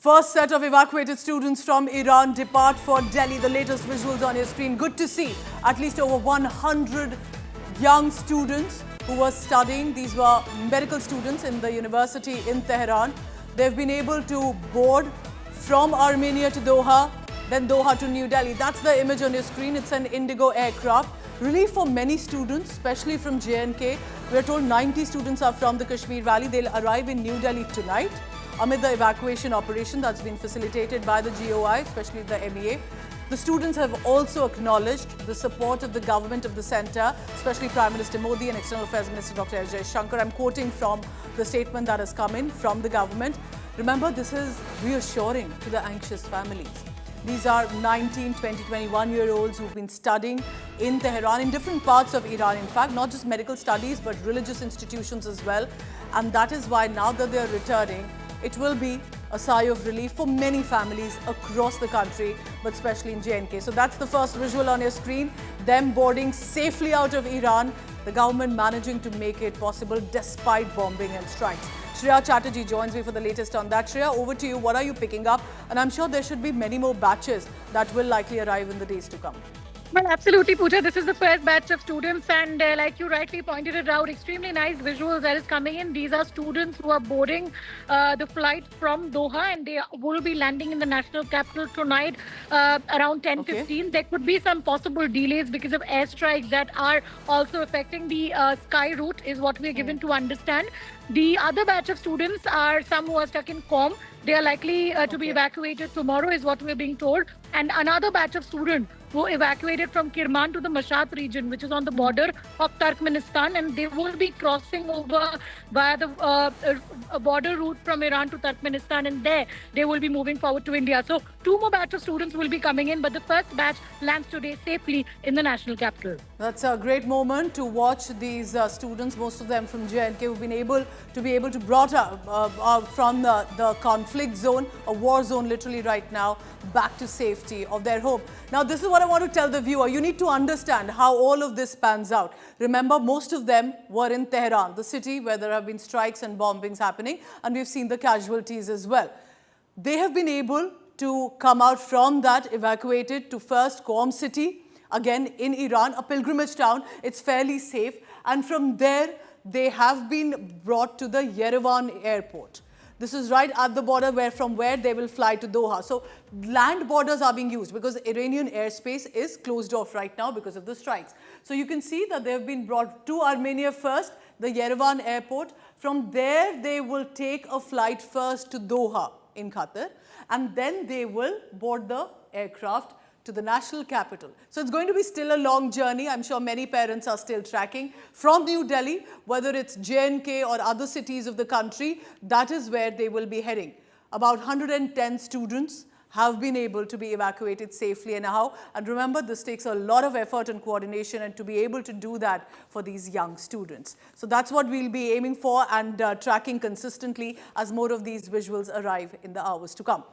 First set of evacuated students from Iran depart for Delhi. The latest visuals on your screen. Good to see at least over 100 young students who were studying. These were medical students in the university in Tehran. They've been able to board from Armenia to Doha, then Doha to New Delhi. That's the image on your screen. It's an Indigo aircraft. Relief for many students, especially from J&K. We're told 90 students are from the Kashmir Valley. They'll arrive in New Delhi tonight amid the evacuation operation that's been facilitated by the GOI, especially the MEA. The students have also acknowledged the support of the government of the centre, especially Prime Minister Modi and External Affairs Minister Dr. S. Jaishankar. I'm quoting from the statement that has come in from the government. Remember, this is reassuring to the anxious families. These are 19, 20, 21-year-olds who've been studying in Tehran, in different parts of Iran, in fact, not just medical studies, but religious institutions as well. And that is why now that they're returning, it will be a sigh of relief for many families across the country, but especially in J&K. So that's the first visual on your screen, them boarding safely out of Iran, the government managing to make it possible despite bombing and strikes. Shreya Chatterjee joins me for the latest on that. Shreya, over to you. What are you picking up? And I'm sure there should be many more batches that will likely arrive in the days to come. Well, absolutely, Pooja. This is the first batch of students, and like you rightly pointed it out, extremely nice visuals that is coming in. These are students who are boarding the flight from Doha, and they will be landing in the national capital tonight around 10:15. Okay. There could be some possible delays because of airstrikes that are also affecting the sky route, is what we are given to understand. The other batch of students are some who are stuck in Qom. They are likely to be evacuated tomorrow, is what we're being told. And another batch of students who evacuated from Kirman to the Mashhad region, which is on the border of Turkmenistan, and they will be crossing over via the border route from Iran to Turkmenistan, and there they will be moving forward to India. So two more batch of students will be coming in, but the first batch lands today safely in the national capital. That's a great moment to watch these students, most of them from J&K, who've been able to brought up from the conflict zone, a war zone literally right now, back to safety of their home. Now, this is what I want to tell the viewer. You need to understand how all of this pans out. Remember, most of them were in Tehran, the city where there have been strikes and bombings happening, and we've seen the casualties as well. They have been able to come out from that, evacuated to first Qom city, again in Iran, a pilgrimage town. It's fairly safe. And from there, they have been brought to the Yerevan airport. This is right at the border from where they will fly to Doha. So land borders are being used because Iranian airspace is closed off right now because of the strikes. So you can see that they have been brought to Armenia first, the Yerevan airport. From there, they will take a flight first to Doha in Qatar, and then they will board the aircraft to the national capital. So it's going to be still a long journey. I'm sure many parents are still tracking from New Delhi, whether it's J&K or other cities of the country, that is where they will be heading. About 110 students have been able to be evacuated safely anyhow. And remember, this takes a lot of effort and coordination, and to be able to do that for these young students. So that's what we'll be aiming for and tracking consistently as more of these visuals arrive in the hours to come.